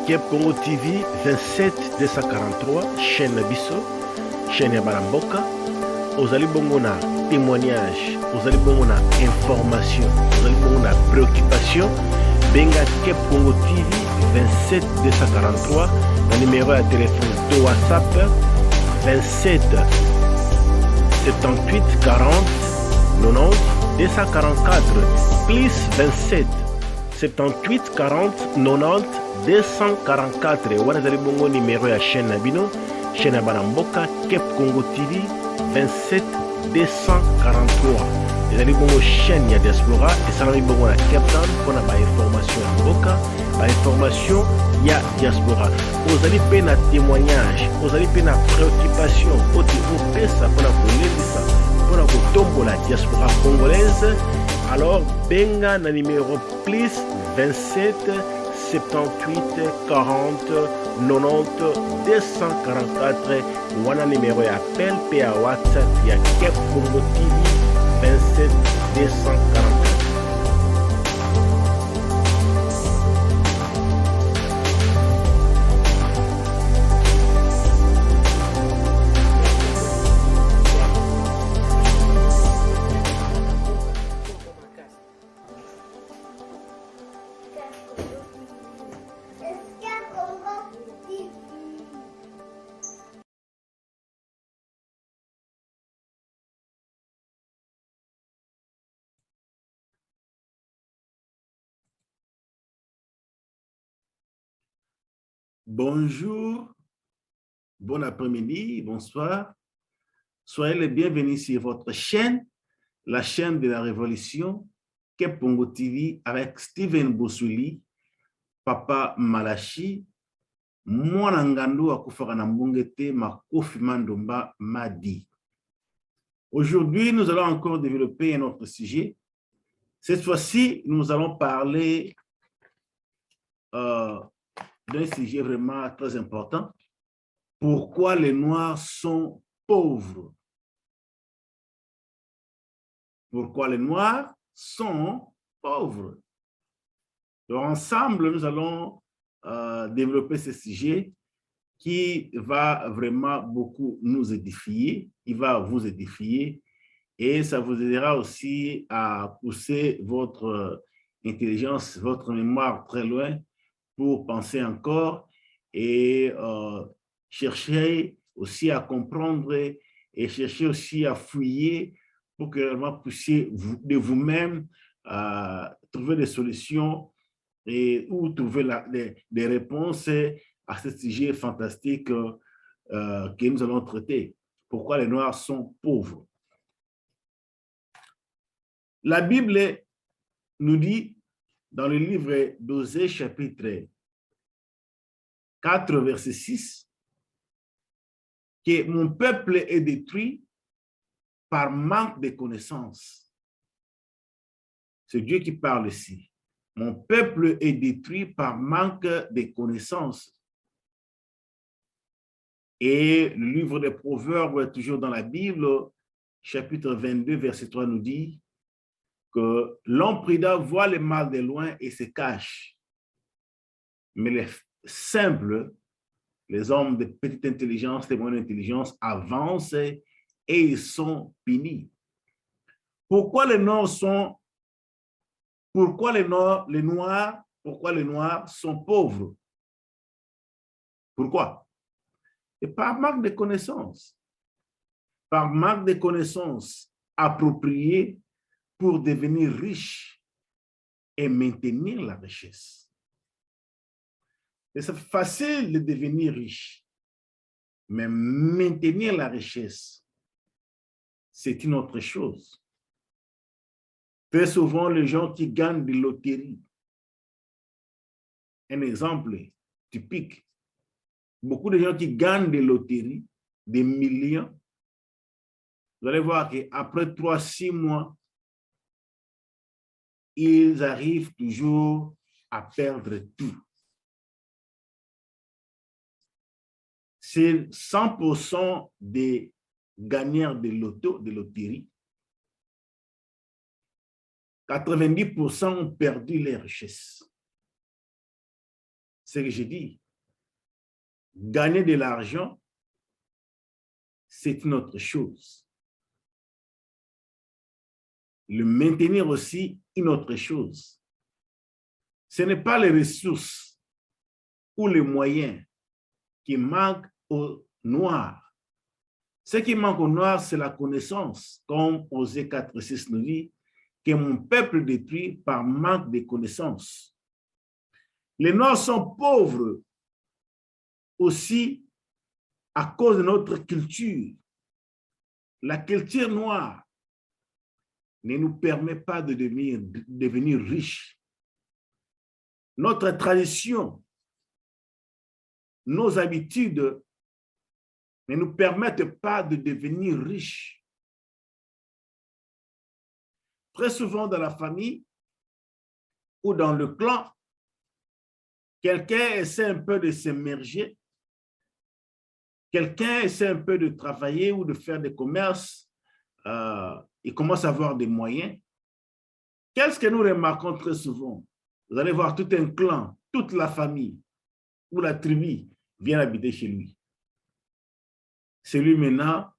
Kep Congo TV 27 243 chaîne Nabiso, chaîne ya Baramboka. Ozali bongo na témoignage, ozali bongo na information, ozali bongo na préoccupation. Benga Kep Congo TV 27 243 na numéro ya téléphone de WhatsApp 27 78 40 90 244 plus 27 78 40 90 244. Wana zali bongo numéro ya chaîne Nabino, chaîne ya Baramboka Kep Congo TV 27 243. Ezali bongo chaîne ya diaspora esalami bongo na Cape Town mpona bainformation ya mboka, bainformation ya diaspora. Ozali mpe na témoignage, ozali mpe na préoccupation oti opesa mpona kolelisa mpona kotombola diaspora congolaise. Alors benga na numéro plus 27 78 40 90 244. Wana numéro ya appel pe ya WhatsApp ya Kep Congo TV 27 244. Bonjour, bon après-midi, bonsoir. Soyez les bienvenus sur votre chaîne, la chaîne de la Révolution, Kep Congo TV, avec Steven Bossouli, Papa Malachi, Mwana Ngando Akufara na Mbongete, Makofi Mandomba Madi. Aujourd'hui, nous allons encore développer un autre sujet. Cette fois-ci, nous allons parler d'un sujet vraiment très important. Pourquoi les Noirs sont pauvres? Pourquoi les Noirs sont pauvres? Donc, ensemble, nous allons développer ce sujet qui va vraiment beaucoup nous édifier. Il va vous édifier et ça vous aidera aussi à pousser votre intelligence, votre mémoire très loin pour penser encore et chercher aussi à comprendre et chercher aussi à fouiller pour que vous puissiez de vous-même trouver des solutions et ou trouver des réponses à ce sujet fantastique que nous allons traiter. Pourquoi les Noirs sont pauvres? La Bible nous dit dans le livre d'Osée, chapitre 4, verset 6, que mon peuple est détruit par manque de connaissances. C'est Dieu qui parle ici. Mon peuple est détruit par manque de connaissances. Et le livre des Proverbes, toujours dans la Bible, chapitre 22, verset 3, nous dit que l'homme prudent voit le mal de loin et se cache. Mais les simples, les hommes de petite intelligence, de moyenne intelligence, avancent et ils sont punis. Pourquoi les Noirs sont pauvres? Pourquoi? Et par manque de connaissances. Par manque de connaissances appropriées pour devenir riche et maintenir la richesse. Et c'est facile de devenir riche, mais maintenir la richesse, c'est une autre chose. Très souvent, les gens qui gagnent des loteries, un exemple typique, beaucoup de gens qui gagnent des loteries, des millions, vous allez voir qu'après 3-6 mois, ils arrivent toujours à perdre tout. C'est 100% des gagnants de loto, de loterie. 90% ont perdu les richesses. ce que j'ai dit. Gagner de l'argent, c'est une autre chose. Le maintenir aussi, une autre chose. Ce n'est pas les ressources ou les moyens qui manquent aux Noirs. Ce qui manque aux Noirs, c'est la connaissance, comme Osée 4,6 nous dit, que mon peuple détruit par manque de connaissances. Les Noirs sont pauvres aussi à cause de notre culture. La culture noire ne nous permet pas de devenir riches. Notre tradition, nos habitudes ne nous permettent pas de devenir riches. Très souvent dans la famille ou dans le clan, quelqu'un essaie un peu de s'immerger, quelqu'un essaie un peu de travailler ou de faire des commerces, il commence à avoir des moyens. Qu'est-ce que nous remarquons très souvent? Vous allez voir tout un clan, toute la famille ou la tribu vient habiter chez lui. C'est lui maintenant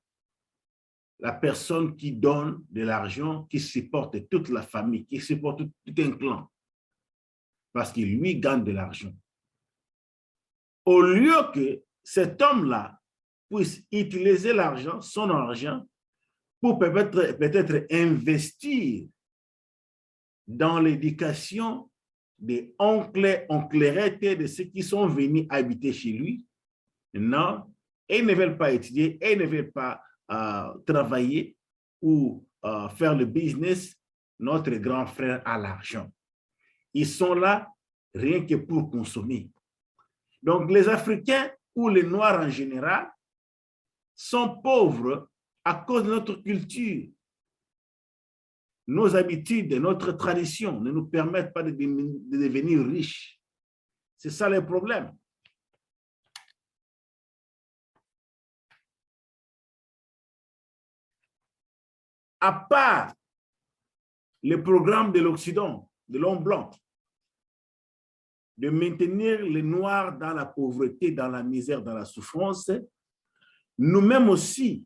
la personne qui donne de l'argent, qui supporte toute la famille, qui supporte tout un clan. Parce qu'il lui gagne de l'argent. Au lieu que cet homme-là puisse utiliser l'argent, son argent, pour peut-être investir dans l'éducation des oncles, onclerettes, de ceux qui sont venus habiter chez lui. Non, ils ne veulent pas étudier, ils ne veulent pas travailler ou faire le business. Notre grand frère a l'argent. Ils sont là rien que pour consommer. Donc, les Africains ou les Noirs en général sont pauvres à cause de notre culture. Nos habitudes, notre tradition ne nous permettent pas de devenir riches. C'est ça le problème. À part le programme de l'Occident, de l'homme blanc, de maintenir les Noirs dans la pauvreté, dans la misère, dans la souffrance, nous-mêmes aussi,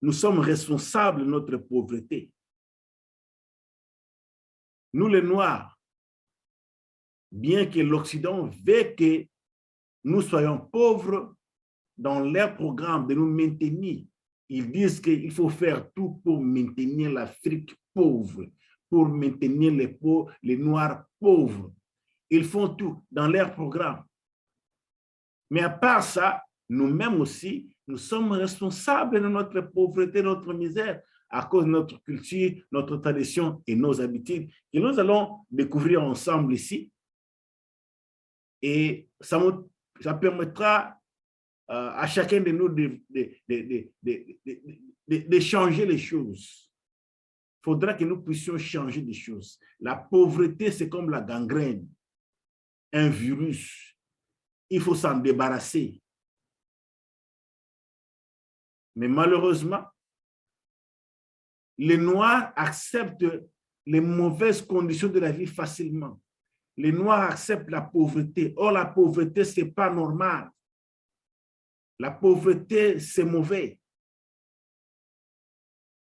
nous sommes responsables de notre pauvreté. Nous, les Noirs, bien que l'Occident veuille que nous soyons pauvres, dans leur programme de nous maintenir, ils disent qu'il faut faire tout pour maintenir l'Afrique pauvre, pour maintenir les Noirs pauvres. Ils font tout dans leur programme. Mais à part ça, nous-mêmes aussi, nous sommes responsables de notre pauvreté, de notre misère, à cause de notre culture, notre tradition et nos habitudes, que nous allons découvrir ensemble ici. Et ça permettra à chacun de nous de changer les choses. Il faudra que nous puissions changer des choses. La pauvreté, c'est comme la gangrène, un virus. Il faut s'en débarrasser. Mais malheureusement, les Noirs acceptent les mauvaises conditions de la vie facilement. Les Noirs acceptent la pauvreté. Or, la pauvreté, ce n'est pas normal. La pauvreté, c'est mauvais.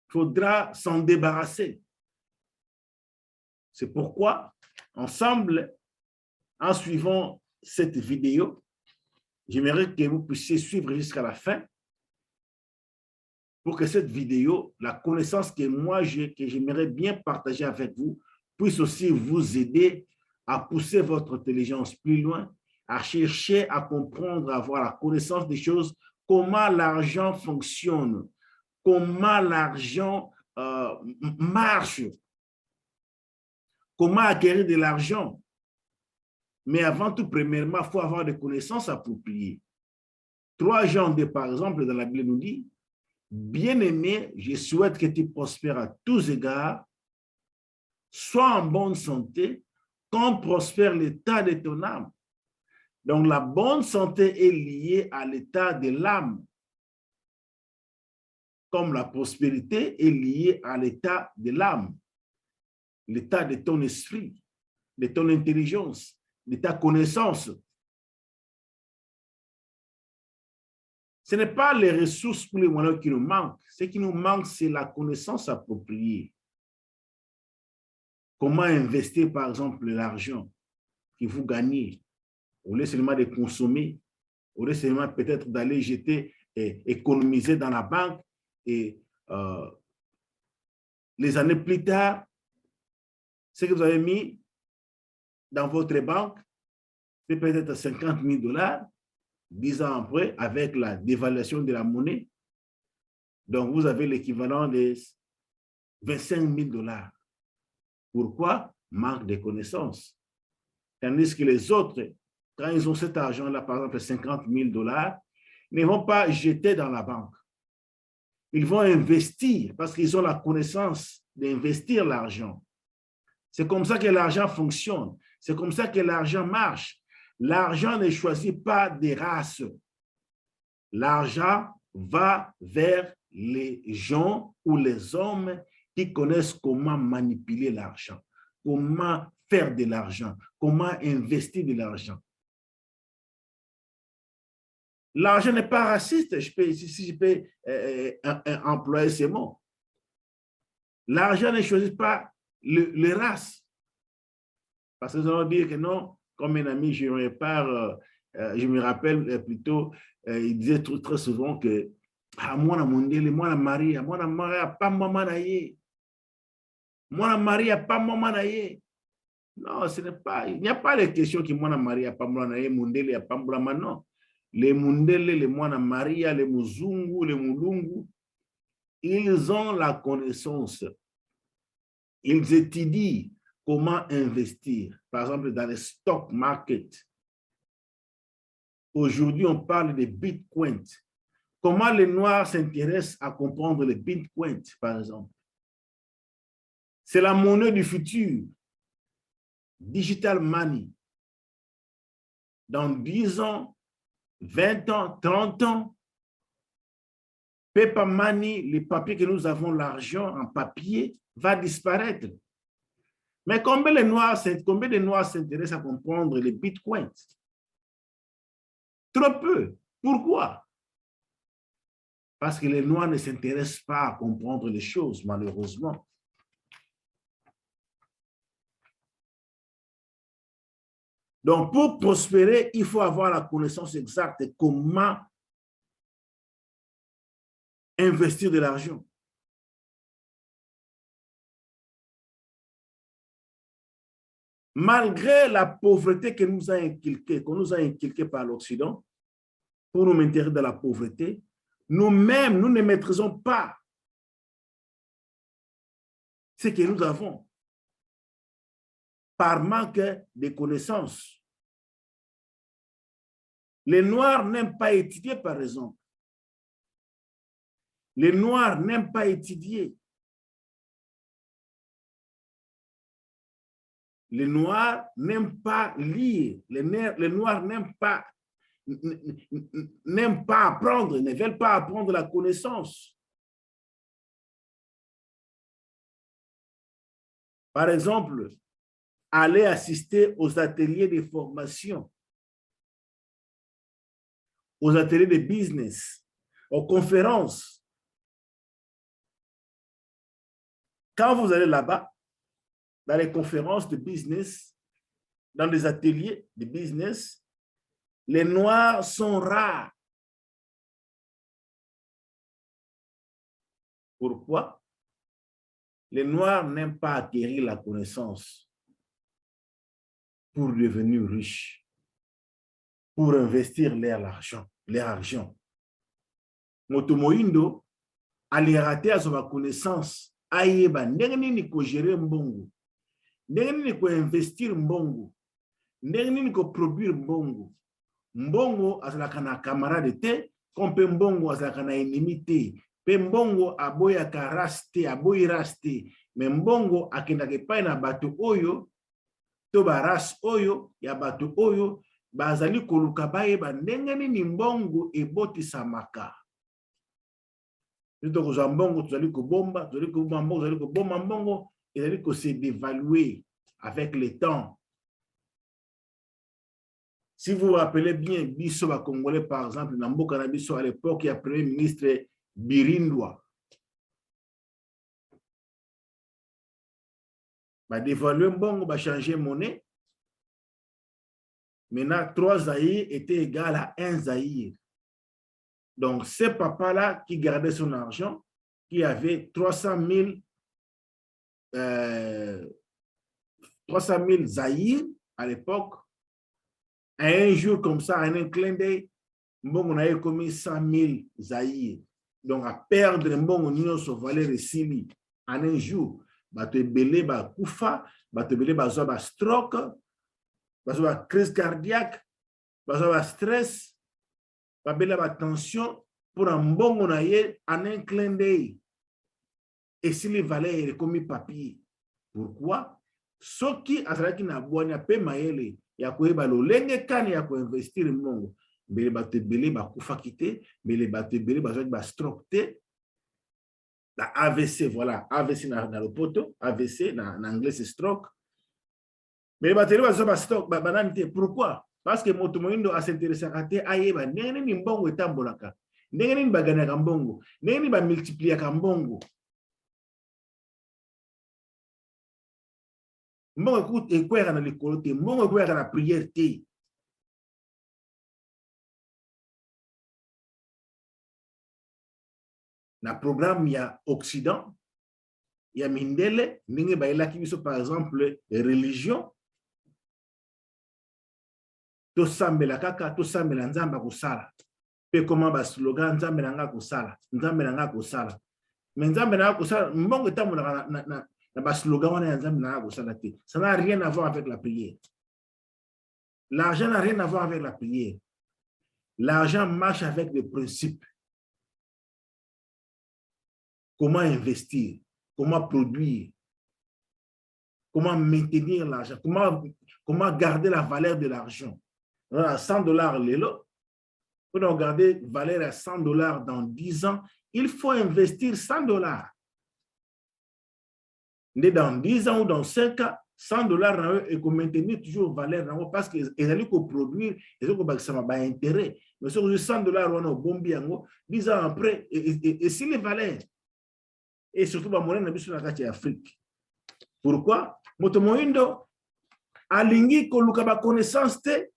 Il faudra s'en débarrasser. C'est pourquoi, ensemble, en suivant cette vidéo, j'aimerais que vous puissiez suivre jusqu'à la fin pour que cette vidéo, la connaissance que moi j'ai, que j'aimerais bien partager avec vous, puisse aussi vous aider à pousser votre intelligence plus loin, à chercher à comprendre, à avoir la connaissance des choses, comment l'argent fonctionne, comment l'argent marche, comment acquérir de l'argent. Mais avant tout, premièrement, il faut avoir des connaissances appropriées. 3 Jean 2, par exemple, dans la Bible nous dit, « Bien-aimé, je souhaite que tu prospères à tous égards, sois en bonne santé, comme prospère l'état de ton âme. » Donc, la bonne santé est liée à l'état de l'âme, comme la prospérité est liée à l'état de l'âme, l'état de ton esprit. de ton intelligence, de ta connaissance. Ce n'est pas les ressources pour les moyens qui nous manquent. Ce qui nous manque, c'est la connaissance appropriée. Comment investir, par exemple, l'argent que vous gagnez, au lieu seulement de consommer, au lieu seulement peut-être d'aller jeter et économiser dans la banque et les années plus tard, ce que vous avez mis dans votre banque, c'est peut-être 50 000 $, 10 ans après, avec la dévaluation de la monnaie. Donc, vous avez l'équivalent de 25 000 $. Pourquoi? Manque de connaissances. Tandis que les autres, quand ils ont cet argent-là, par exemple 50 000 $, ne vont pas jeter dans la banque. Ils vont investir parce qu'ils ont la connaissance d'investir l'argent. C'est comme ça que l'argent fonctionne. C'est comme ça que l'argent marche. L'argent ne choisit pas des races. L'argent va vers les gens ou les hommes qui connaissent comment manipuler l'argent, comment faire de l'argent, comment investir de l'argent. L'argent n'est pas raciste, si je peux employer ces mots. L'argent ne choisit pas les races. Parce que nous allons dire que non, comme un ami, je me rappelle plutôt, il disait très souvent que moi, Marie, pas maman naïe. Moi, Marie, pas maman naïe. Non, ce n'est pas, il n'y a pas de question que moi, Marie, pas maman naïe, Mondele, pas maman, non. Les Mundele, les Mwana Maria, les Muzungu, les Mulungu, ils ont la connaissance. Ils étudient comment investir. Par exemple, dans les stock market. Aujourd'hui, on parle de Bitcoin. Comment les Noirs s'intéressent à comprendre le Bitcoin, par exemple? C'est la monnaie du futur. Digital money. Dans 10 ans, 20 ans, 30 ans, paper money, les papiers que nous avons, l'argent en papier, va disparaître. Mais combien de Noirs s'intéressent à comprendre les bitcoins? Trop peu. Pourquoi? Parce que les Noirs ne s'intéressent pas à comprendre les choses, malheureusement. Donc, pour prospérer, il faut avoir la connaissance exacte de comment investir de l'argent. Malgré la pauvreté qu'on nous a inculquée par l'Occident, pour nous maintenir dans la pauvreté, nous-mêmes, nous ne maîtrisons pas ce que nous avons par manque de connaissances. Les Noirs n'aiment pas étudier, par exemple. Les Noirs n'aiment pas étudier. Les Noirs n'aiment pas lire. Les Noirs n'aiment pas apprendre, ne veulent pas apprendre la connaissance. Par exemple, aller assister aux ateliers de formation, aux ateliers de business, aux conférences. Quand vous allez là-bas, dans les conférences de business, dans les ateliers de business, les Noirs sont rares. Pourquoi? Les Noirs n'aiment pas acquérir la connaissance pour devenir riches, pour investir leur argent. Motomoindo, ali raté à sa connaissance, ayeba, ndenge ko gérer mbongo, ndenge ko investir mbongo, ndenge ko produire mbongo. Mbongo azalaka na camarade te, kompe mbongo azalaka na ennemi te, pe mbongo aboyaka raste, aboyi raste, me mbongo akendaka epai na bato oyo, to baras oyo, ya bato oyo, bazali koluka bayeba ndenge nini mbongo ebotisamaka. Nous avons mbongo, tozali kobomba mbongo, ezali ko se dévaluer avec le temps. Si vous vous rappelez bien, Bisso va Congolais, par exemple, Nambo Canabiso, à l'époque, il y a Premier ministre Birindwa. Va dévaluer Mbongo, va changer monnaie. Maintenant, 3 Zaïre était égal à 1 Zaïre. Donc, ce papa-là qui gardait son argent, qui avait 300 000 Zaïre à l'époque, à un jour comme ça, en un clin d'œil, Mbongo a commis 100 000 Zaïre. Donc, à perdre Mbongo Nino Sovalé Resili en un jour, bah te belé, bah koufa, bah te belé, bah zoa, stroke, bah zoa, crise cardiaque, bah zoa, stress, bah belé, bah tension, pour un Mbongo naye en un clin d'œil. Et si les valets est commis papier, pourquoi? Ce qui a travaillé na boîte, na pe maele, ya koeba lo lenge kani ya ko investir Mbongo. Mais les bateaux belé, bah koufa kité, mais les bateaux belé, bah zoa, bah stroke té. La AVC, voilà, AVC dans le poteau, AVC, en anglais c'est stroke. Mais les batteries sont stroke, pourquoi? Parce que Motomoindo a s'intéressé à Ayeba, Néni Mbongo est tambolaka, Néni Bagana Kambongo, Néni ba multiplier Kambongo. Mbongo écoute, et quoi dans les colotés, Mbongo quoi dans la prière té. Dans le programme, il y a Occident, il y a Mindele, Ninge Baila qui sont par exemple religion. To sambela kaka, to sambela nzamba kusala. Pe comment ba slogan nzambe nanga kusala, nzambe nanga kusala. Mais nzambe nanga kusala, mbongo tamu na ba slogan wana nzambe nanga kusala te. Ça n'a rien à voir avec la prière. L'argent n'a rien à voir avec la prière. L'argent marche avec des principes. Comment investir, comment produire, comment maintenir l'argent, comment garder la valeur de l'argent. À $100 l'élo, pour garder valeur à $100 dans 10 ans, il faut investir $100. Mais dans 10 ans ou dans 5 ans, $100 et qu'on maintenir toujours valeur parce qu'ils allaient produire et ça va intérêt. Mais si $100 on a bon bien 10 ans après et si les valeurs et surtout la monnaie n'a sur la carte Afrique. Pourquoi? Motomoindo alingi ko lukaba connaissance te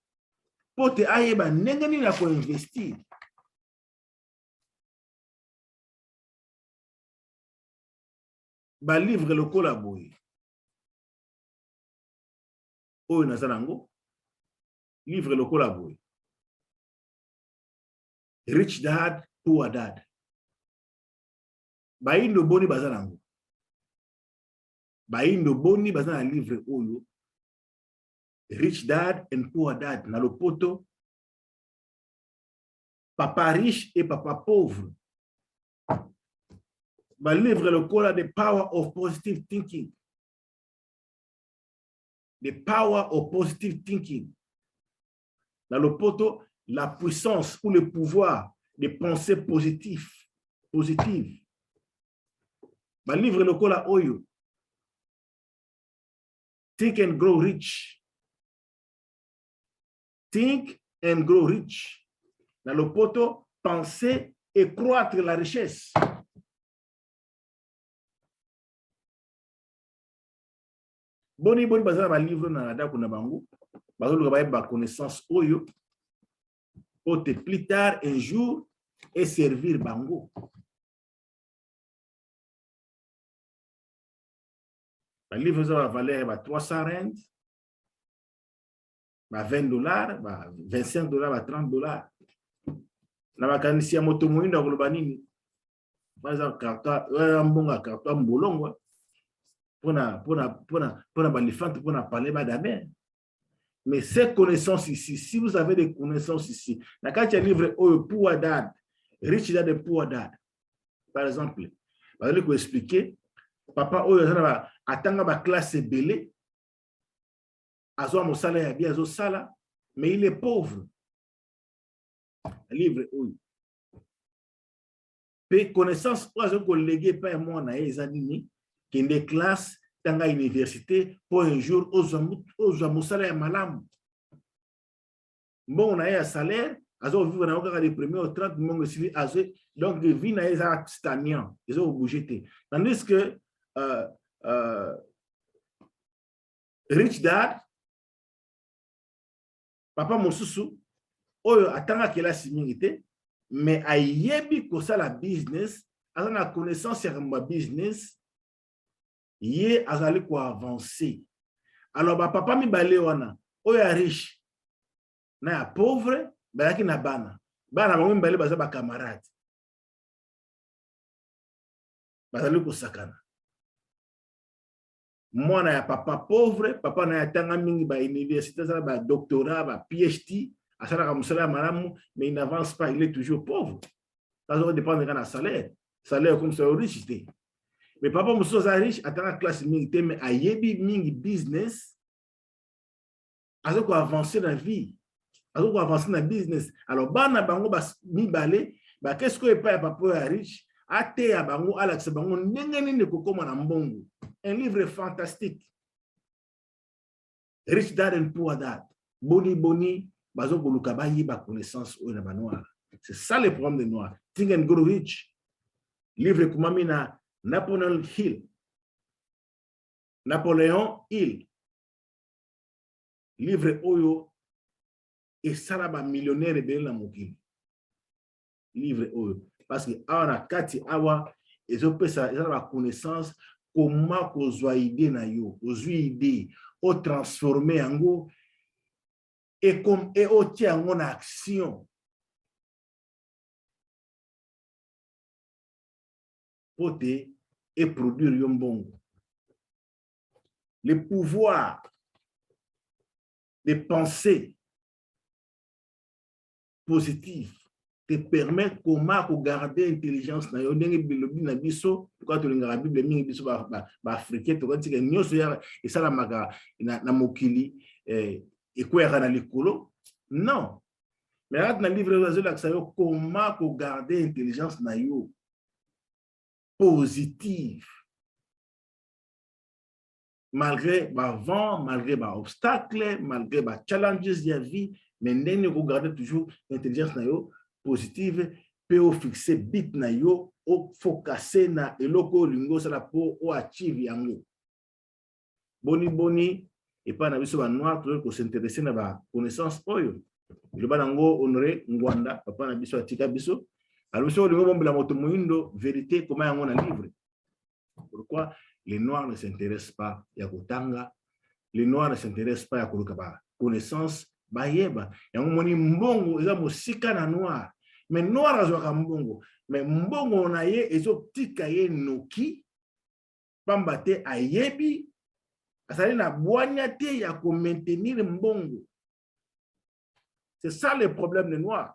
pote ayeba nengeni na ko investir. Ba livre le collaborer. Oyo nazalango livre le collaborer. Rich Dad, Poor Dad. Baindo boni bazalango. Baindo boni bazana livre oyo. Rich Dad and Poor Dad. Na le poto. Papa riche et papa pauvre. Ba livre le cola The Power of Positive Thinking. The Power of Positive Thinking. Dans le poto, la puissance ou le pouvoir de pensées positives. Ba livre le cola oyo. Think and grow rich. Think and grow rich. Dans le poto, penser et croître la richesse. Boni bazala ba livre na nada kuna bangu. Bazolo ba connaissance oyo. Pote plus tard un jour et servir bango. Le livre va valer 300 rand, $20, $25, $30. Na makanisi ya moto muinda kulobanini. Baza karta mbonga karta mbolongo. Pona balifante pona parler badame. Mais ces connaissances ici, si vous avez des connaissances ici, na quand il livre Poor Dad, Rich Dad et Poor Dad. Par exemple, vous allez vous expliquer papa oyo atanga ba classe belé azo mo sala ya bien azo sala mais il est pauvre. Livre oyo pe connaissance oyo ko léguer pa moi na ezanini qui des classes tanga université pour un jour ozo mo sala ya malamu Bon, on a un salaire, on a des premiers au 30, donc les vies sont stagnantes, ils ont bougé. Tandis que Rich Dad, papa Mosusu, oyo atanga kela similité, mais a yebi ko la business, a la connaissance sur ma business, yé azali ko avancer. Alors papa mi balé wana, oyo riche, na pauvre, balaki na bana. Bana bango mi balé baza ba camarade. Bazali ko sakana. Mwana ya papa pauvre, papa na yatanga mingi ba université, ba doctorat, ba PhD, asala musala maramu, mais il n'avance pas, il est toujours pauvre. Ça dépend de la salaire. Salaire comme ça riche. Mais papa muso za riche, atanga classe mingi, mais ayebi mingi business, azo ko avancer dans la vie, azo ko avancer dans le business. Alors bana bango ba mi balé, ba qu'est-ce que pas papa riche, ate ya bango alaxe bango ndenge nini ko koma na mbongo. Un livre fantastique. Rich Dad and Poor Dad. Boni boni, bazo koluka ba yi ba connaissance o na ba noir. C'est ça le problème des noirs. Think and Grow Rich. Livre kumami na Napoleon Hill. Napoléon Hill. Livre oyo et salaba millionnaire et bien la mokili. Livre oyo. Parce que awa kati awa ezo pesa la connaissance comment kozwa idée na yo, kozwa idée, o transformer yango et comme et o tia yango na action. Pote et produire yombongo. Le pouvoir de penser positif te permet comment garder l'intelligence na yo ndenge bilobi na biso pourquoi to linga Bible mingi biso ba africain to kanti ke nyoso ya esala maka na mokili ekwera na likolo non mais là dans livre de la yo comment garder l'intelligence na yo positive malgré ba vent malgré ba obstacle malgré ba challenges de la vie mais ndenge ko garder toujours l'intelligence na yo positive peut fixer bit na yo au focuser na eloko lingo sala po o achieve yango boni boni et pas na biso ba noir ko s'intéresser na ba connaissance oyo le banango honoré ngwanda papa na biso atika biso alors biso lingo bombela moto muindo vérité comment yango na livre pourquoi les noirs ne s'intéressent pas ya kotanga les noirs ne s'intéressent pas ya koluka ba connaissance bayeba yango moni mbongo eza mosika na noir mais noir azwaka mbongo mais mbongo na ye ezotika ye noki pamba te ayebi asali na bwanya te ya ko maintenir mbongo. C'est ça le problème des noirs.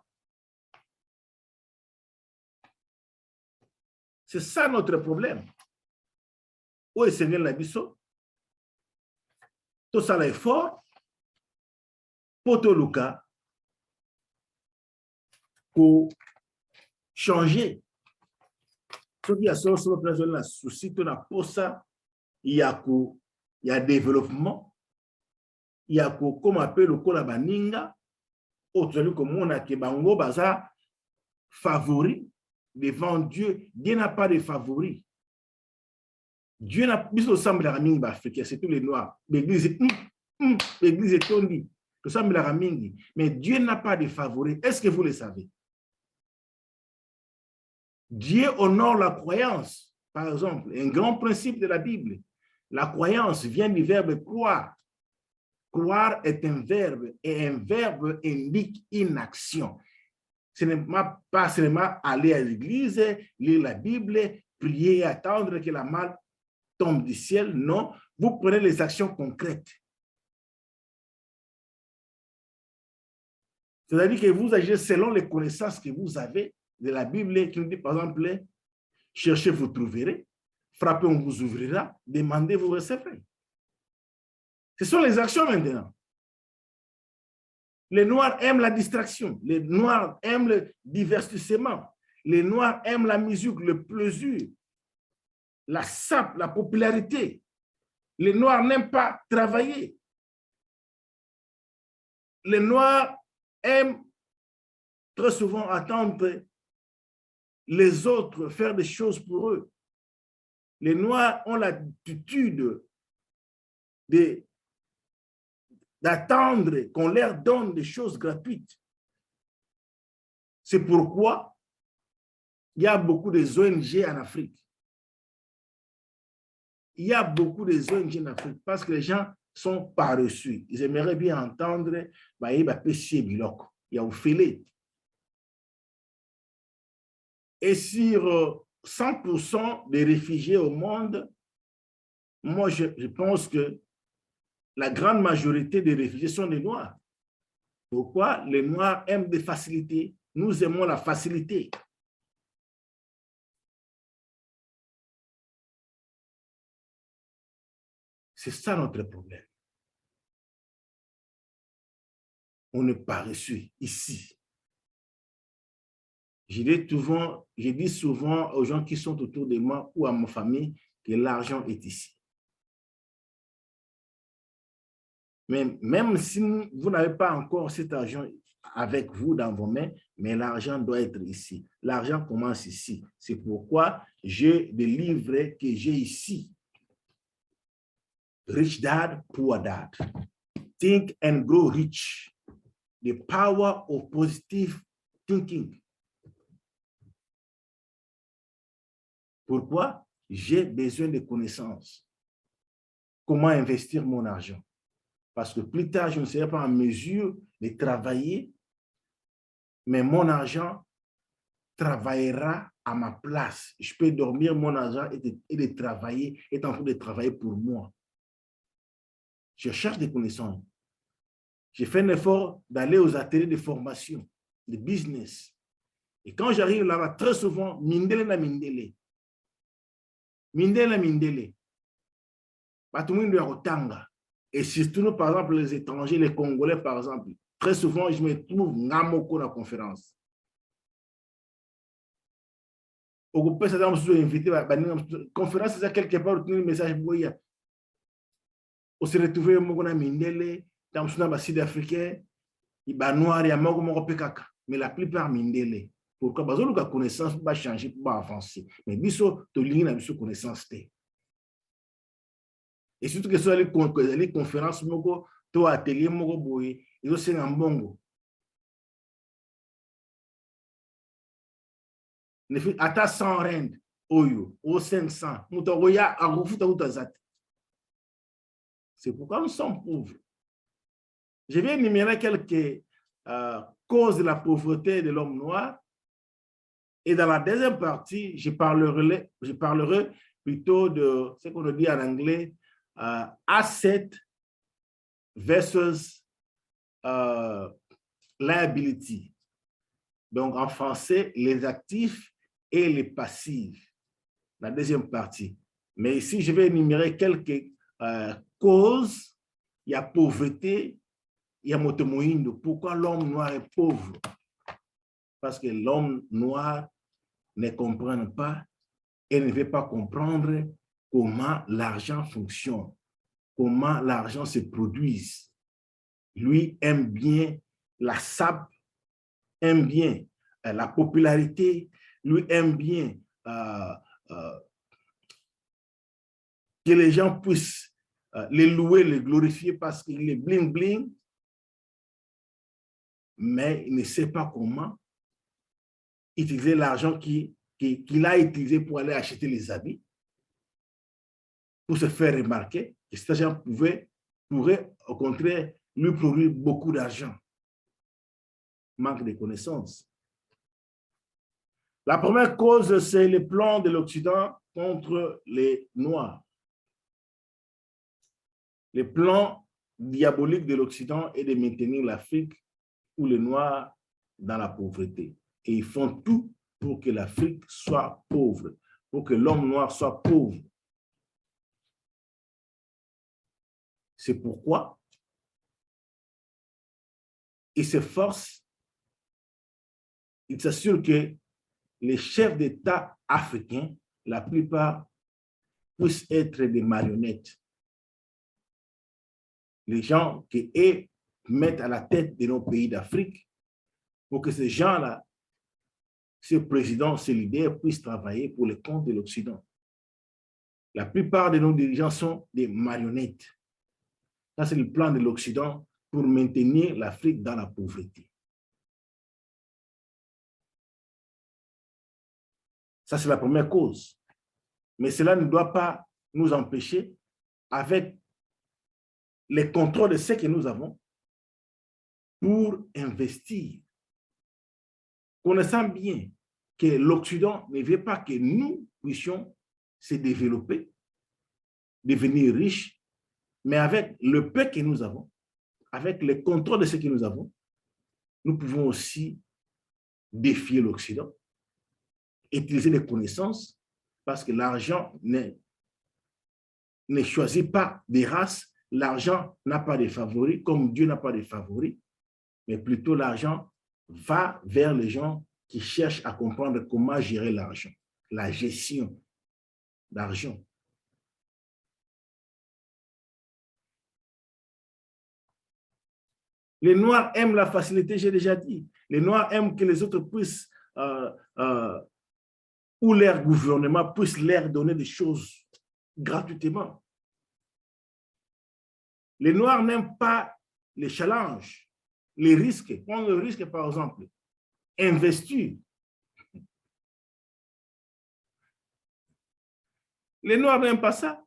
C'est ça notre problème. Où est Seigneur la biso? Tout ça l'effort poto luka pour changer. Ce qui a son souci de la posa, il y a développement, il y a comme appelle le kola baninga, autrement comme on a que bango baza favori devant Dieu. Dieu n'a pas de favori. Dieu n'a pas de semble la mingi africain, c'est tous les noirs. L'église est tondi. Tout ça la mingi. Mais Dieu n'a pas de favori. Est-ce que vous le savez? Dieu honore la croyance. Par exemple, un grand principe de la Bible. La croyance vient du verbe croire. Croire est un verbe et un verbe indique une action. Ce n'est pas seulement aller à l'église, lire la Bible, prier et attendre que la main tombe du ciel. Non, vous prenez les actions concrètes. C'est-à-dire que vous agissez selon les connaissances que vous avez de la Bible qui nous dit par exemple, cherchez, vous trouverez, frappez, on vous ouvrira, demandez, vous recevrez. Ce sont les actions maintenant. Les Noirs aiment la distraction, les Noirs aiment le divertissement, les Noirs aiment la musique, le plaisir, la sape, la popularité. Les Noirs n'aiment pas travailler. Les Noirs aiment très souvent attendre les autres faire des choses pour eux. Les Noirs ont l'attitude d'attendre qu'on leur donne des choses gratuites. C'est pourquoi il y a beaucoup de ONG en Afrique. Il y a beaucoup de ONG en Afrique parce que les gens sont paresseux. Ils aimeraient bien entendre il y a au filet. Et sur 100% des réfugiés au monde, moi, je pense que la grande majorité des réfugiés sont des Noirs. Pourquoi? Les Noirs aiment des facilités. Nous aimons la facilité. C'est ça notre problème. On est paresseux ici. Je dis souvent aux gens qui sont autour de moi ou à ma famille que l'argent est ici. Mais même si vous n'avez pas encore cet argent avec vous dans vos mains, mais l'argent doit être ici. L'argent commence ici. C'est pourquoi j'ai des livres que j'ai ici. Rich Dad, Poor Dad. Think and Grow Rich. The Power of Positive Thinking. Pourquoi? J'ai besoin de connaissances. Comment investir mon argent? Parce que plus tard, je ne serai pas en mesure de travailler, mais mon argent travaillera à ma place. Je peux dormir mon argent et de travailler, être en train de travailler pour moi. Je cherche des connaissances. J'ai fait un effort d'aller aux ateliers de formation, de business. Et quand j'arrive là-bas, très souvent, mindele na mindele. Mindele na mindele. Batumundu ya rotanga. Et surtout, par exemple, les étrangers, les Congolais, par exemple, très souvent, je me trouve ngamoko dans la conférence. Au ça invité à la conférence, c'est quelque part, un message. On se retrouve à Mindele, dans le sud-africain, il y a noir, il y a pekaka. Mais la plupart, Mindele. Pourquoi? Parce que la connaissance va changer pour avancer. Mais biso, tu as une connaissance. Et surtout que ce soit les conférences, les ateliers, ils ont un bongo. Ata 100 rand, oyo, ou 500, c'est pourquoi nous sommes pauvres. Je vais énumérer quelques causes de la pauvreté de l'homme noir. Et dans la deuxième partie, je parlerai plutôt de ce qu'on dit en anglais, asset versus liability. Donc, en français, les actifs et les passifs. La deuxième partie. Mais ici, je vais énumérer quelques causes. Il y a pauvreté, il y a motomoïndo. Pourquoi l'homme noir est pauvre? Parce que l'homme noir ne comprend pas et ne veut pas comprendre comment l'argent fonctionne, comment l'argent se produise. Lui aime bien la sape, aime bien la popularité, lui aime bien que les gens puissent les louer, les glorifier parce qu'il est bling bling, mais il ne sait pas comment utiliser l'argent qu'il a utilisé pour aller acheter les habits, pour se faire remarquer, que cet argent pourrait, au contraire, lui produire beaucoup d'argent. Manque de connaissances. La première cause, c'est le plan de l'Occident contre les Noirs. Le plan diabolique de l'Occident est de maintenir l'Afrique ou les Noirs dans la pauvreté. Et ils font tout pour que l'Afrique soit pauvre, pour que l'homme noir soit pauvre. C'est pourquoi ils s'efforcent, ils s'assurent que les chefs d'État africains, la plupart, puissent être des marionnettes. Les gens qui mettent à la tête de nos pays d'Afrique pour que ces gens-là, ces présidents, ces leaders puissent travailler pour le compte de l'Occident. La plupart de nos dirigeants sont des marionnettes. Ça, c'est le plan de l'Occident pour maintenir l'Afrique dans la pauvreté. Ça, c'est la première cause. Mais cela ne doit pas nous empêcher, avec les contrôles de ce que nous avons, pour investir. Connaissant bien que l'Occident ne veut pas que nous puissions se développer, devenir riches, mais avec le peu que nous avons, avec le contrôle de ce que nous avons, nous pouvons aussi défier l'Occident, utiliser les connaissances, parce que l'argent ne choisit pas des races, l'argent n'a pas de favoris, comme Dieu n'a pas de favoris, mais plutôt l'argent va vers les gens qui cherchent à comprendre comment gérer l'argent, la gestion d'argent. Les Noirs aiment la facilité, j'ai déjà dit. Les Noirs aiment que les autres puissent, ou leur gouvernement puisse leur donner des choses gratuitement. Les Noirs n'aiment pas les challenges, les risques. Prendre le risque, par exemple, investir. Les Noirs n'aiment pas ça.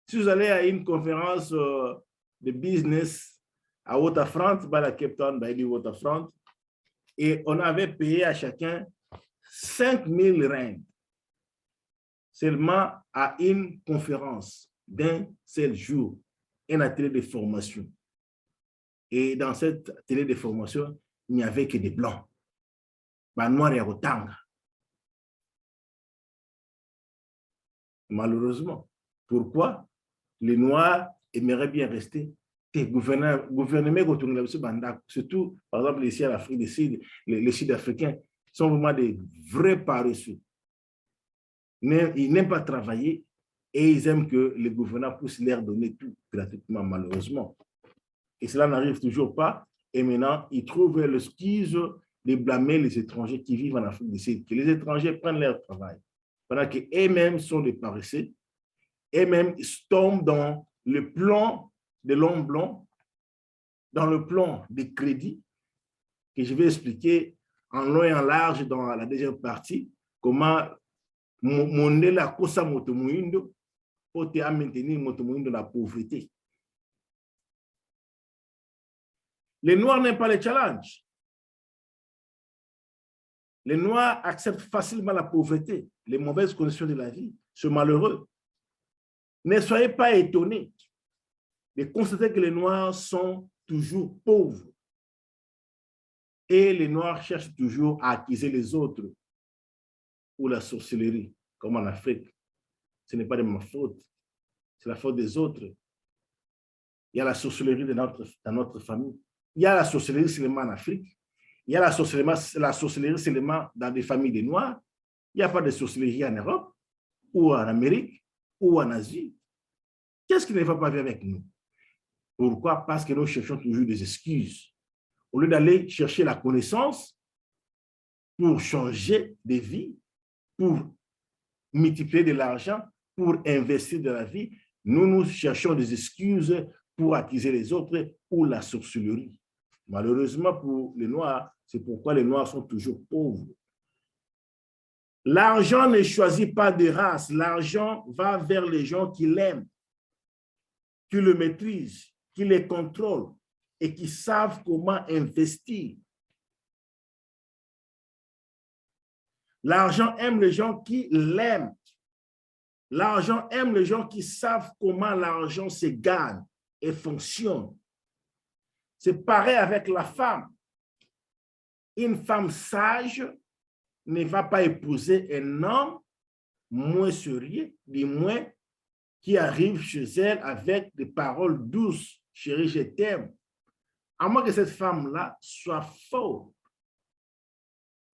Si vous allez à une conférence de business à Waterfront, à Cape Town, à Waterfront, et on avait payé à chacun 5 000 rand seulement à une conférence d'un seul jour, un atelier de formation. Et dans cette atelier de formation, il n'y avait que des blancs. Noirs et Rotanga. Malheureusement. Pourquoi? Les Noirs aimeraient bien rester. Surtout, par exemple, ici en Afrique du Sud, les Sud-Africains sont vraiment des vrais paresseux. Ils n'aiment pas travailler et ils aiment que les gouvernants puissent leur donner tout gratuitement, malheureusement. Et cela n'arrive toujours pas. Et maintenant, ils trouvent l'excuse de blâmer les étrangers qui vivent en Afrique du Sud, que les étrangers prennent leur travail, pendant qu'eux-mêmes sont des paresseux, eux-mêmes tombent dans le plan de l'homme blanc, dans le plan des crédits, que je vais expliquer en long et en large dans la deuxième partie, comment monnaie la cosa motomuindo pour te maintenir motomuindo la pauvreté. Les Noirs n'aiment pas les challenges. Les Noirs acceptent facilement la pauvreté, les mauvaises conditions de la vie, sont malheureux. Ne soyez pas étonnés de constater que les Noirs sont toujours pauvres. Et les Noirs cherchent toujours à accuser les autres ou la sorcellerie, comme en Afrique. Ce n'est pas de ma faute, c'est la faute des autres. Il y a la sorcellerie dans notre famille. Il y a la sorcellerie seulement en Afrique. Il y a la sorcellerie seulement dans des familles de Noirs. Il n'y a pas de sorcellerie en Europe, ou en Amérique, ou en Asie. Qu'est-ce qui ne va pas bien avec nous? Pourquoi? Parce que nous cherchons toujours des excuses. Au lieu d'aller chercher la connaissance pour changer de vie, pour multiplier de l'argent, pour investir de la vie, nous cherchons des excuses pour accuser les autres ou la sorcellerie. Malheureusement pour les Noirs, c'est pourquoi les Noirs sont toujours pauvres. L'argent ne choisit pas de race. L'argent va vers les gens qui l'aiment, qui le maîtrisent, qui les contrôlent et qui savent comment investir. L'argent aime les gens qui l'aiment. L'argent aime les gens qui savent comment l'argent se gagne et fonctionne. C'est pareil avec la femme. Une femme sage ne va pas épouser un homme moins sérieux, du moins qui arrive chez elle avec des paroles douces. Chérie, je t'aime. À moins que cette femme-là soit fausse.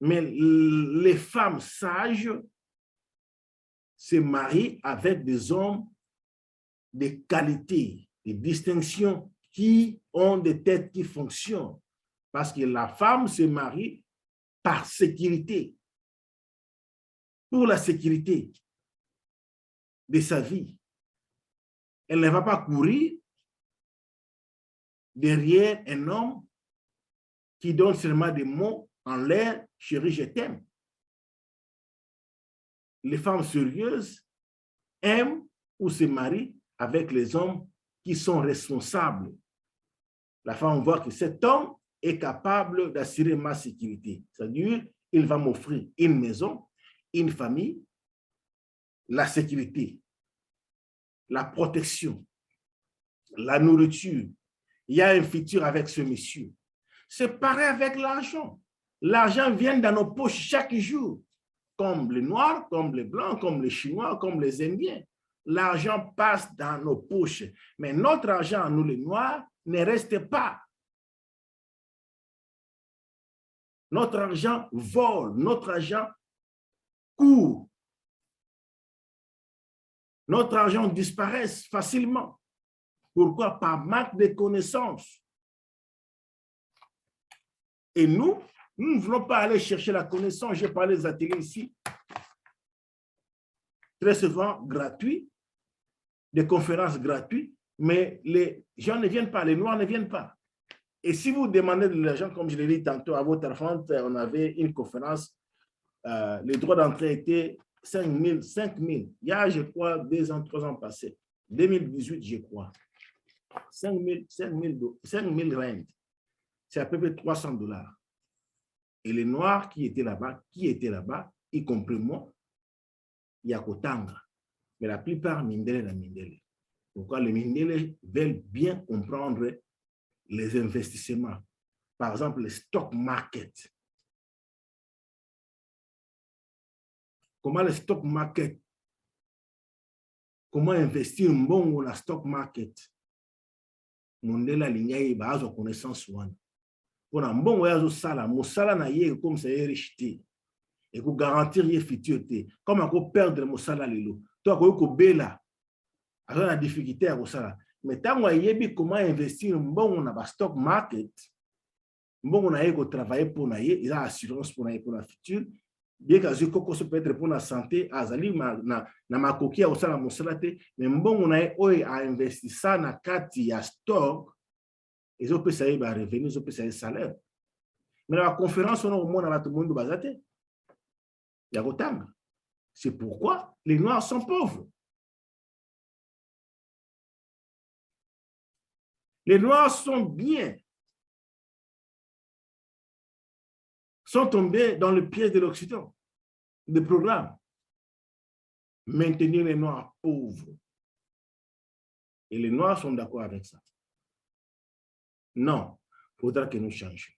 Mais les femmes sages se marient avec des hommes de qualité, de distinction, qui ont des têtes qui fonctionnent. Parce que la femme se marie par sécurité, pour la sécurité de sa vie. Elle ne va pas courir derrière un homme qui donne seulement des mots en l'air, chérie, je t'aime. Les femmes sérieuses aiment ou se marient avec les hommes qui sont responsables. La femme voit que cet homme est capable d'assurer ma sécurité. C'est-à-dire, il va m'offrir une maison, une famille, la sécurité, la protection, la nourriture. Il y a un futur avec ce monsieur. C'est pareil avec l'argent. L'argent vient dans nos poches chaque jour, comme les Noirs, comme les Blancs, comme les Chinois, comme les Indiens. L'argent passe dans nos poches. Mais notre argent, nous les Noirs, ne reste pas. Notre argent vole, notre argent court. Notre argent disparaît facilement. Pourquoi? Par manque de connaissances. Et nous ne voulons pas aller chercher la connaissance. J'ai parlé des ateliers ici, très souvent gratuits, des conférences gratuites, mais les gens ne viennent pas, les Noirs ne viennent pas. Et si vous demandez de l'argent, comme je l'ai dit tantôt à votre enfant, on avait une conférence, les droits d'entrée étaient 5 000. Il y a, je crois, 2 ans, 3 ans passés. 2018, je crois. 5 000 rand. C'est à peu près $300. Et les Noirs qui étaient là-bas, y compris moi, il y a Kotanga. Mais la plupart, Mindele la Mindele. Pourquoi les Mindele veulent bien comprendre les investissements. Par exemple, le stock market. Comment le stock market, comment investir bon dans le stock market. Mondela lignée base connaissance one. Pour un bon voyage au sala, mon sala na yé comme ça est rejeté. Et pour garantir y futur comme on peut perdre mon sala lelo. Toi ko bela. Alors la difficulté au sala. Mais tant qu'on y comment investir bon dans le stock market, bon on a eu travailler pour naïe, il a assurance pour naïe pour la future. Bien que Coco se peut être pour la santé, azali na ma coquille au sala mon salate, mais bon on a eu à investir ça na kati ya stock. Ils ont pu savoir les revenus, ils ont pu savoir le salaire. Mais la conférence, on a au moins tout le monde basate. Il y a autant. C'est pourquoi les Noirs sont pauvres. Les Noirs sont bien. Sont tombés dans le piège de l'Occident, de programme. Maintenir les Noirs pauvres. Et les Noirs sont d'accord avec ça. Non, il faudra que nous changions.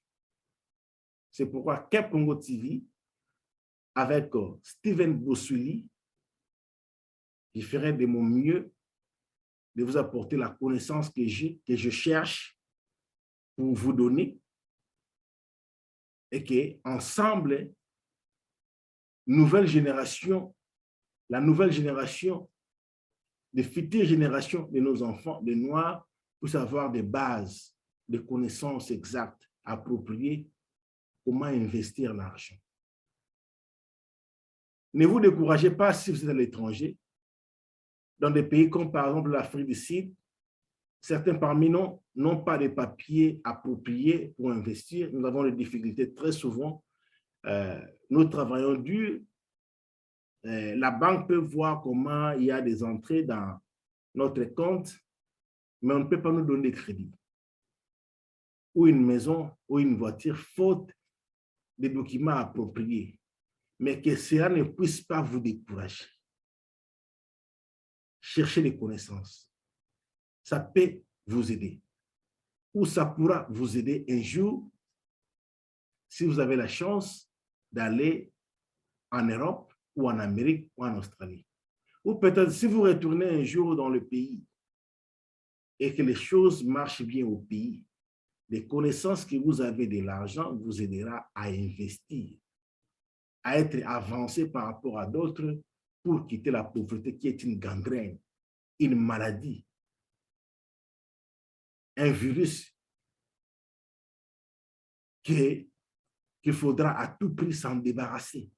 C'est pourquoi Cap Congo TV, avec Steven Bossouli, je ferai de mon mieux de vous apporter la connaissance que je cherche pour vous donner et qu'ensemble, nouvelle génération, la nouvelle génération, de futures générations de nos enfants, de Noirs, puissent avoir des bases, des connaissances exactes, appropriées, comment investir l'argent. Ne vous découragez pas si vous êtes à l'étranger. Dans des pays comme par exemple l'Afrique du Sud, certains parmi nous n'ont pas de papiers appropriés pour investir. Nous avons des difficultés très souvent. Nous travaillons dur. La banque peut voir comment il y a des entrées dans notre compte, mais on ne peut pas nous donner de crédit. Ou une maison, ou une voiture, faute des documents appropriés. Mais que cela ne puisse pas vous décourager. Cherchez des connaissances. Ça peut vous aider. Ou ça pourra vous aider un jour si vous avez la chance d'aller en Europe ou en Amérique ou en Australie. Ou peut-être si vous retournez un jour dans le pays et que les choses marchent bien au pays, les connaissances que vous avez de l'argent vous aidera à investir, à être avancé par rapport à d'autres pour quitter la pauvreté qui est une gangrène, une maladie, un virus qu'il faudra à tout prix s'en débarrasser.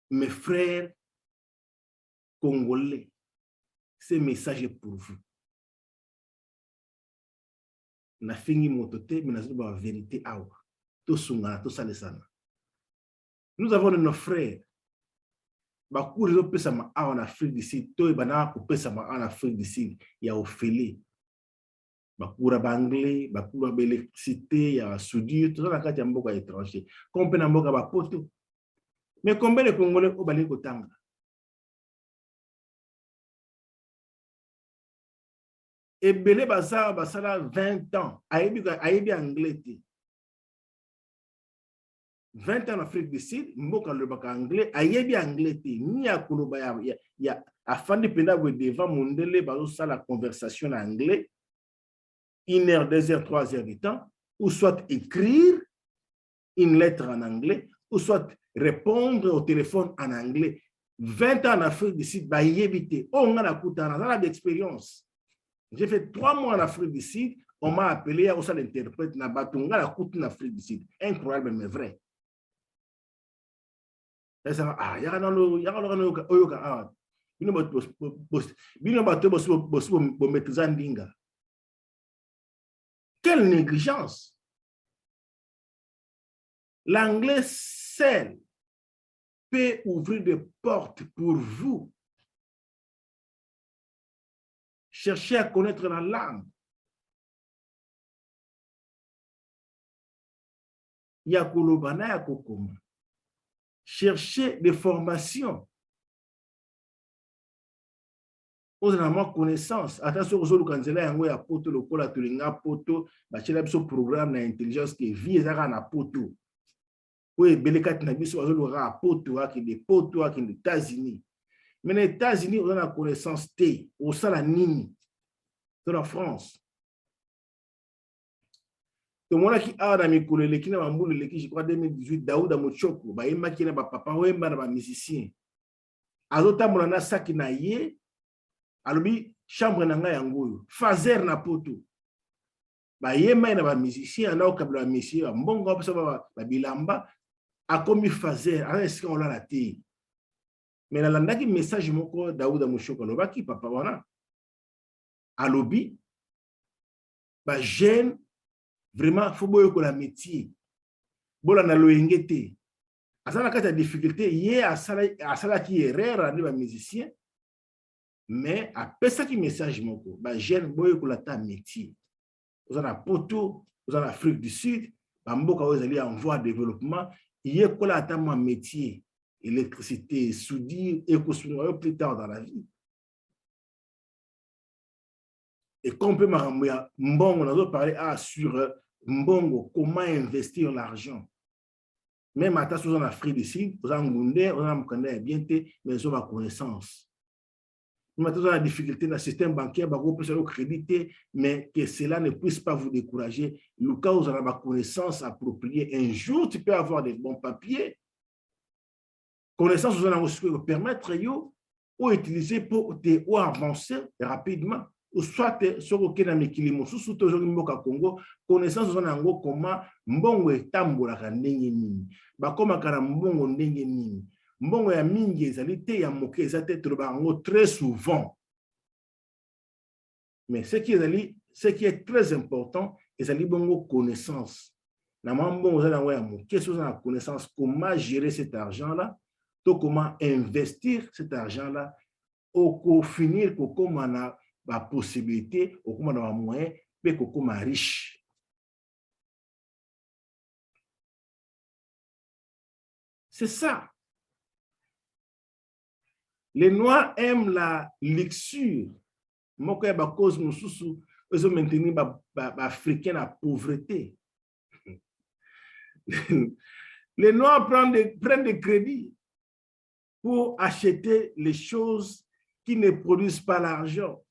Mes frères congolais, ce message est pour vous. Na fingi motote, mais na vérité awa. Tout sungana, tout salesana. Nous avons nos frères. Bakuri zo pesa ma en Afrique du Sud, to ibana ko pesa ma en Afrique du Sud, ya Ophélie. Bakura ba anglais, bakura ba électricité, ya soudure, tout ça na kati ya mboka étranger. Kompe na mboka ba poto. Mais combien de Congolais au bali kotanga? Et belé basala 20 ans, ayebi anglais. 20 ans en Afrique du Sud, mboka le baka anglais, ayebi anglais te, ni ya koloba ya afandi penda we devant mondele bazo sa la conversation en anglais, 1 heure, 2 heures, 3 heures du temps, ou soit écrire une lettre en anglais, ou soit répondre au téléphone en anglais. 20 ans en Afrique du Sud, ba yebi te, on a la koutana, on a d'expérience. J'ai fait 3 mois en Afrique du Sud, on m'a appelé à ça l'interprète na batunga la koute en Afrique du Sud. Incroyable mais vrai. Ah, il y a un oyoka. Quelle négligence! L'anglais seul peut ouvrir des portes pour vous. Cherchez à connaître la langue. Yakolobana yakokoma. Cherchez des formations. Vous avez moins connaissance. Attention aux autres candidat yango ya poto lokola tulinga poto bachela biso programme na intelligence qui vie ezaka na poto. Oui, belekati na biso azolo ra poto aki de poto aki de États-Unis. Mais les États-Unis on a la connaissance T au sala nini dans la France. To mona ki ara mikolo leki na mambulu leki je crois 2018 Daouda Mochoko ba yema ki na ba papa wemba na ba musicien. Azota mona na saki na ye alobi chambre na nga yango fazer na poto. Ba yema na ba musicien na okabla monsieur mbongo ba ba bilamba akomi fazer ana esika on la te. Mais la ndaki message moko Daouda Mochoko lobaki papa wana alobi ba jeune vraiment faut boyo ko la métier bola na loengete asala kata difficulté ye asala ki erreur andi ba musicien mais apesa ki message moko ba jeune boyo ko la ta métier vous en a poto vous en Afrique du Sud ba mboka vous allez en voie de développement ye ko la ta mon métier électricité soudure et ko plus tard dans la vie. Et qu'on peut Mbongo, on a parlé sur Mbongo, comment investir l'argent. Même à ta en Afrique du Sud, on a bien mais on a connaissance. Nous avons la difficulté dans le système bancaire, on peut créditer, mais que cela ne puisse pas vous décourager. Le cas où vous avez la connaissance appropriée, un jour tu peux avoir des bons papiers. Connaissance, vous allez permettre ou utiliser pour avancer rapidement. Ou soit sur aucun mikilimo sous toujours mboka Congo connaissance on ango comment mbongo etambola ka ndenge nini bakoma kana mbongo ndenge nini mbongo ya mingi ezali te ya moke ezate bango très souvent mais ce qui est très important ezali bongo connaissance na mbongo ezali ya moke so na connaissance comment gérer cet argent là to comment investir cet argent là au finir ko comment na la possibilité au comment dans moyen mais comment riche. C'est ça. Les Noirs aiment la luxure. Moi quand ba cause mususu ils ont maintenu ba africain la pauvreté. Les Noirs prennent des crédits pour acheter les choses qui ne produisent pas l'argent.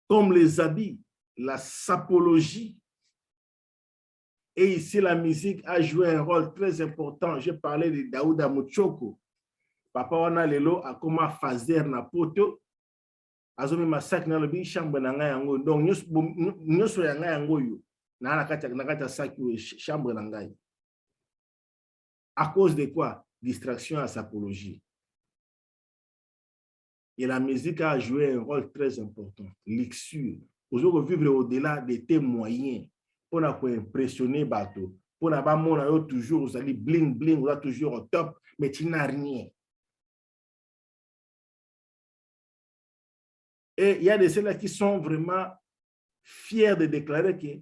Comme les habits, la sapologie. Et ici, la musique a joué un rôle très important. J'ai parlé de Daouda Mochoko. Papa wana lelo a comment fazer na poto. azomi masak na lobi chambre na ngai yango donc nyonso ya ngai yango yo na kati sac chambre na ngai. À cause de quoi? Distraction à sapologie. Et la musique a joué un rôle très important. Luxure. Aujourd'hui, vivre au-delà de tes moyens pour impressionner bateau. Pour ne toujours, vous allez bling bling, vous êtes toujours au top, mais tu n'as rien. Et il y a de ceux-là qui sont vraiment fiers de déclarer que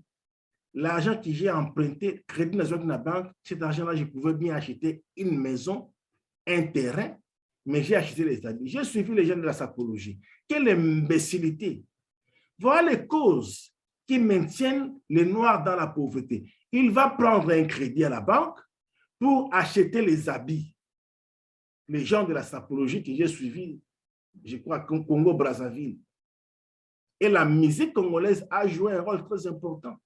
l'argent que j'ai emprunté, crédit dans la banque, cet argent-là, je pouvais bien acheter une maison, un terrain, mais j'ai acheté les habits. J'ai suivi les gens de la sapologie. Quelle imbécilité! Voilà les causes qui maintiennent les Noirs dans la pauvreté. Il va prendre un crédit à la banque pour acheter les habits. Les gens de la sapologie que j'ai suivis, je crois, Congo-Brazzaville. Et la musique congolaise a joué un rôle très important.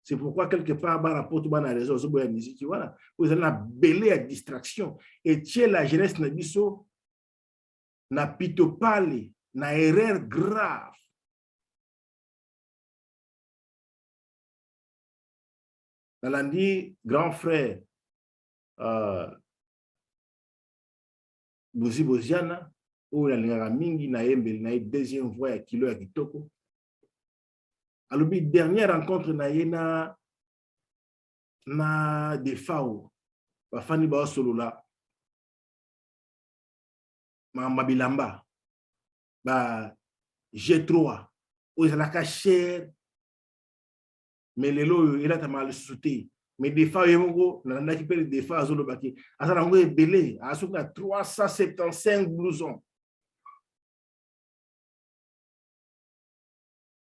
C'est pourquoi, quelque part, la réseau, voilà, vous avez une belle à distraction. Et tiens, la jeunesse n'a dit ça, n'a pito parlé, n'a erreur grave. Nalandi, grand frère, Bouzi Boziana, où il y a mingi na yembe, na deuxième voie à kilo à kitoko. Alors, la dernière rencontre na des FAO, Bafani Bao Solola, Mabilamba, G3, où il y a la cachère, mais les lots, il a mal sauté. Mais des FAO, il y a qui peut des FAO à Zolobaki. À ça, on a belé, à 375 blousons.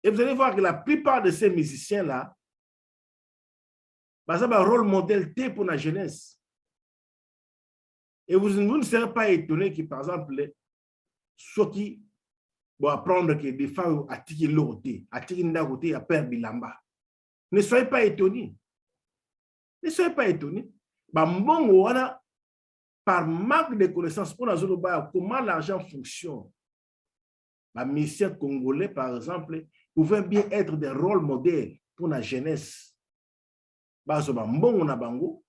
Et vous allez voir que la plupart de ces musiciens-là, ça va un rôle modèle T pour la jeunesse. Et vous ne serez pas étonné que, par exemple, ceux qui vont apprendre que des femmes à tirer l'autre, à tirer l'autre, à perdre Bilamba. Ne soyez pas étonnés. Ne soyez pas étonnés. Par manque de connaissances, pour comment l'argent fonctionne. Les musiciens congolais, par exemple, pouvaient bien être des rôles modèles pour la jeunesse. Mbongo na bango,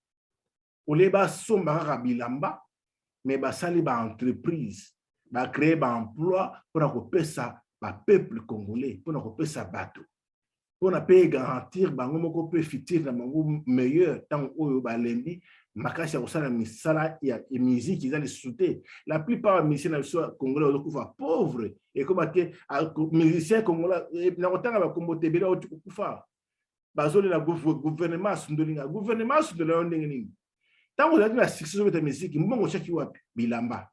oleba somba bilamba, mais basali ba entreprise, ba créer ba emploi pour occuper ça ba peuple congolais, pour occuper ça bateau. Pour na payer garantir bango moko peut fitir na bango meilleur tant oyo ba lendi makasi ya kosala misala ya musique ils allaient sauter. La plupart des musiciens congolais okufa pauvres et comme que musiciens congolais na kotanga ba kombo tebela okufa. Bazole la gouvernement sundolinga gouvernement sundolinga ndengeni tango la la succès de musique mbongo chaki wapi bilamba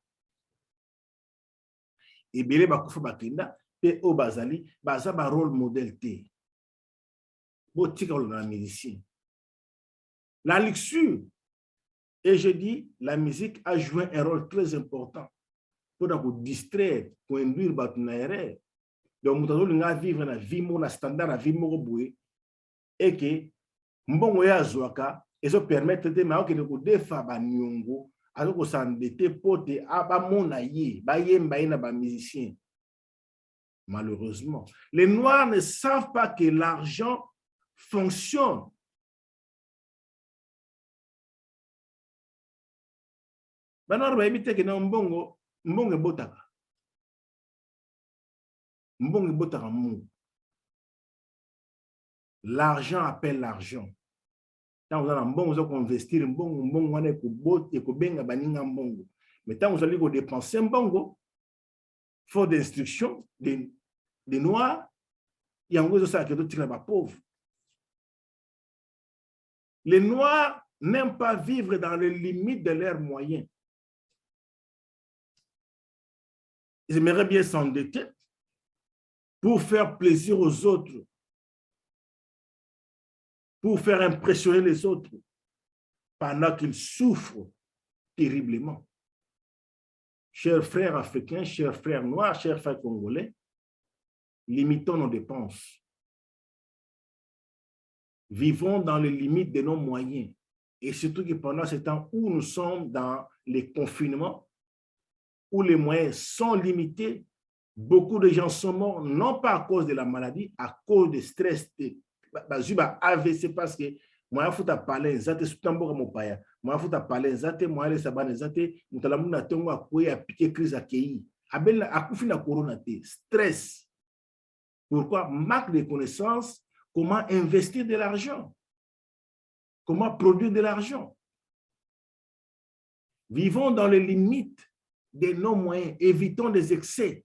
et belé ba kufa bakenda pe o bazali baza ba rôle modèle T botika la musicien la luxure et je dis la musique a joué un rôle très important pour distraire pour induire batunaire donc mutazolinga vivre na vie mo na standard na vie mo boye et que mbongo ya zwaka ezo permettre de maoke de ko defa ba nyongo azoko s'endetter pote aba mona ye ba yemba ina ba musicien. Malheureusement, les Noirs ne savent pas que l'argent fonctionne. Banor ba ebite ke na mbongo botaka. Mbongo botaka mu. L'argent appelle l'argent. Quand vous allez vous allez investir un bon, vous allez mais quand vous allez dépenser un bon, faute d'instruction des Noirs, il y a un gros sac de tirer les pauvres. Les Noirs n'aiment pas vivre dans les limites de leurs moyens. Ils aimeraient bien s'endetter pour faire plaisir aux autres, pour faire impressionner les autres pendant qu'ils souffrent terriblement. Chers frères africains, chers frères noirs, chers frères congolais, limitons nos dépenses. Vivons dans les limites de nos moyens. Et surtout que pendant ce temps où nous sommes dans les confinements, où les moyens sont limités, Beaucoup de gens sont morts, non pas à cause de la maladie, à cause du stress. AVC parce que moi, il faut parler, zate sutambo comme paya. Moi, il faut parler, zate, moi, les sabane, zate, mutalamuna tongo a koué a piqué crise à kei. Abel a koufina corona te, stress. Pourquoi? Manque de connaissances, comment investir de l'argent, comment produire de l'argent. Vivons dans les limites de nos moyens, évitons des excès.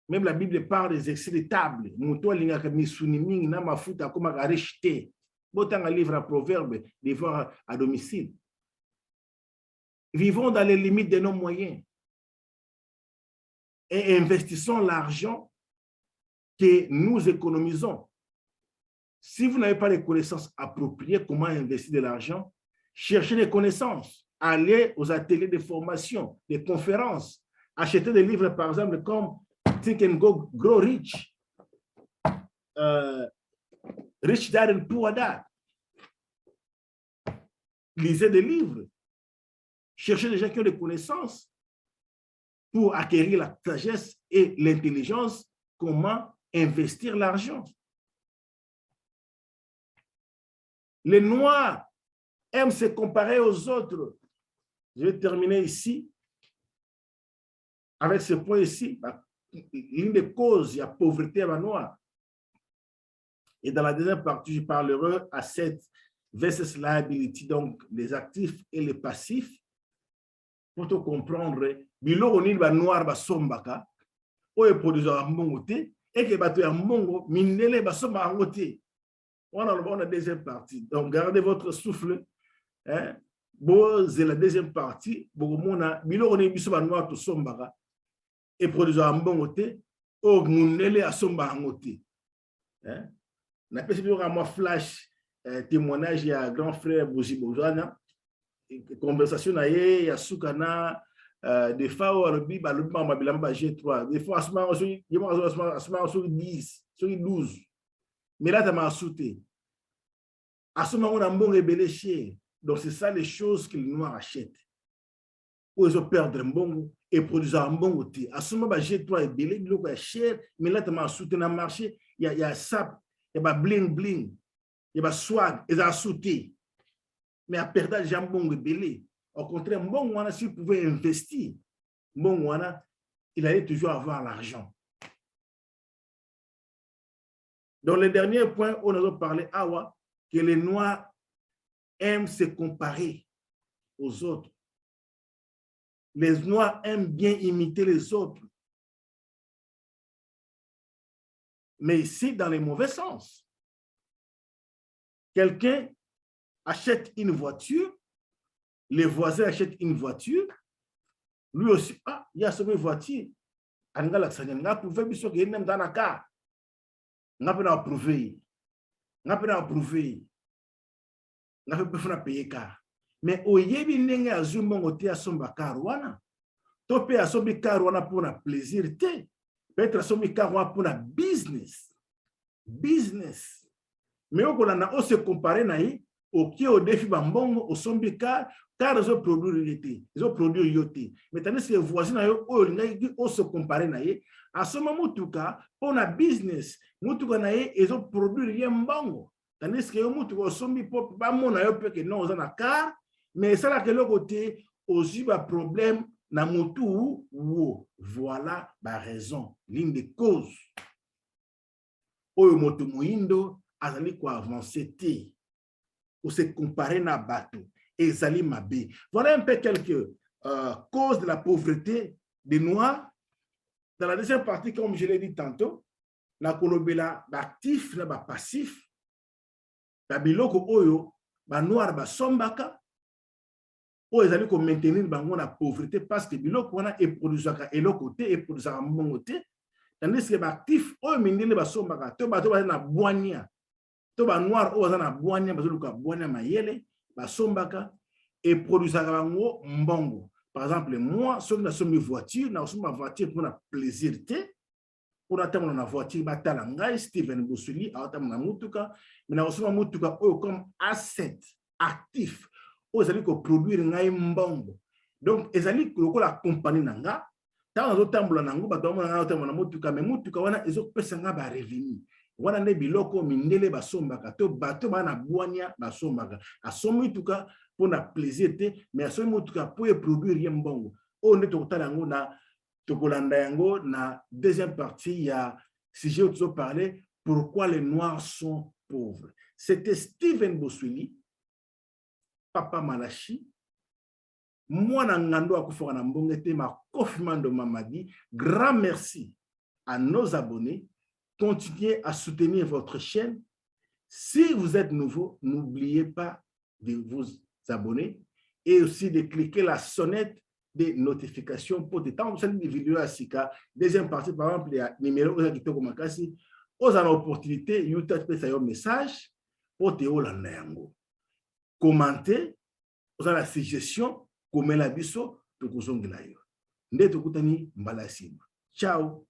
Même la Bible parle des excès de table. Mouto linga mi suniming na mafuta comme à rejeter. Botan un livre à proverbe, devoir à domicile. Vivons dans les limites de nos moyens et investissons l'argent que nous économisons. Si vous n'avez pas les connaissances appropriées, comment investir de l'argent, cherchez des connaissances. Allez aux ateliers de formation, des conférences. Achetez des livres, par exemple, comme Think and Grow Rich, Rich Dad and Poor Dad. Lisez des livres. Cherchez des gens qui ont des connaissances pour acquérir la sagesse et l'intelligence, comment investir l'argent. Les Noirs aiment se comparer aux autres. Je vais terminer ici avec ce point ici. L'une des causes de la pauvreté à la Noire. Et dans la deuxième partie, je parlerai asset versus liability, donc les actifs et les passifs, pour te comprendre. Bilo on va noir ba sombaka, ou est produit en mongoté, et que bateau en mongo, minele ba somba ngoté. On a la deuxième partie. Donc gardez votre souffle. Hein? Bon, c'est la deuxième partie. Bon, bilo on est biso ba noir to sombaka. Et produisant en bon côté, ou mounele à son bangoté. Na pesi bi moi flash témoignage ya grand frère Boji Bojana, conversation na ye ya sukana des fois au rugby ba le ba bilamba G3, des fois asma aussi asma sur 10, sur 12. Mais là tu m'as sauté. Asma on a bon rebelle chez. Donc c'est ça les choses que les noirs achètent. Ou ils ont perdu un bon et produisent un bon côté. À ce moment, j'ai toi et belé, l'eau est cher, mais là, tu m'as soutenu dans le marché, il y a sap, il y a bling bling, il y a swag, ils ont soutenu. Mais à perdre, j'ai un bon et belé. Au contraire, bon, on si vous pouvez investir, bon, il allait toujours avoir l'argent. Dans le dernier point, on a parlé, que les Noirs aiment se comparer aux autres. Les Noirs aiment bien imiter les autres. Mais ici, dans les mauvais sens. Quelqu'un achète une voiture, les voisins achètent une voiture, lui aussi, il y a cette voiture. On a prouvé qu'il y a dans la car. On a prouvé. On a prouvé. On a payé car. Mais au yebi nenge azumbo ngote asomba karwana tope asombi karwana pour na plaisir te peut-être asombi karwana pour na business mais on a se comparer na yi oki au défi bambongo osombi car zo produire yote zo produire yote mais tandis que voisin na yo o ngai o se comparer na yi asoma mutuka pour na business mutuka na yi ezo produire yembongo tandis que yo mutuka osombi pour ba mona yo pe que non za na car. Mais ça là que le côté aussi un problème na mutu ou voilà la raison l'une des causes oyo moto muindo azali ko avancer te ou se comparer na bateau et zali mabe. Voilà un peu quelques causes de la pauvreté des Noirs. Dans la deuxième partie, comme je l'ai dit tantôt, na kolobela actif na ba passif ba biloko oyo ba noir ba sombaka ou ils allaient maintenir la pauvreté parce que biloko wana est produisaka eloko te et produisaka mbongo te tandis que actif o mindele ba sombaka to ba na boania to ba noir o na boania ba luka boania mayele ba sombaka et produisaka bango mbongo. Par exemple, moi si na sommi voiture na somma voiture pour na plaisir te pour attendre na voiture batala ngai Steven Bosuli attendre na mutuka mais na somma mutuka o comme asset actif. Ils allaient produire ngai mbongo. Donc, ils allaient la compagnie nanga. tant ozotambola nango bato bamona nga otambola na motuka mais motuka wana ezopesa nga ba revenu wana nde biloko mindele basombaka to bato bana bwania basombaka asombi motuka mpona plaisir te mais asombi motuka po eproduire ye mbongo oyo nde tokotala yango na tokolanda yango na deuxième partie ya sujet oyo tozoparle pourquoi les noirs sont pauvres. C'était Steven Boswelli, Papa Malachi, Mwana Ngando Akufora na Mbongete, ma Kofimando Mamadi. Grand merci à nos abonnés. Continuez à soutenir votre chaîne. Si vous êtes nouveau, n'oubliez pas de vous abonner et aussi de cliquer la sonnette des notifications pour des temps de vidéos à Sika. Deuxième partie, par exemple, il y a numéro aux opportunités, YouTube peut faire un message pour te yango. Commentez, aux la suggestion, comme la biso, to kuzongela yo. Nde to kutani mbala sima. Ciao.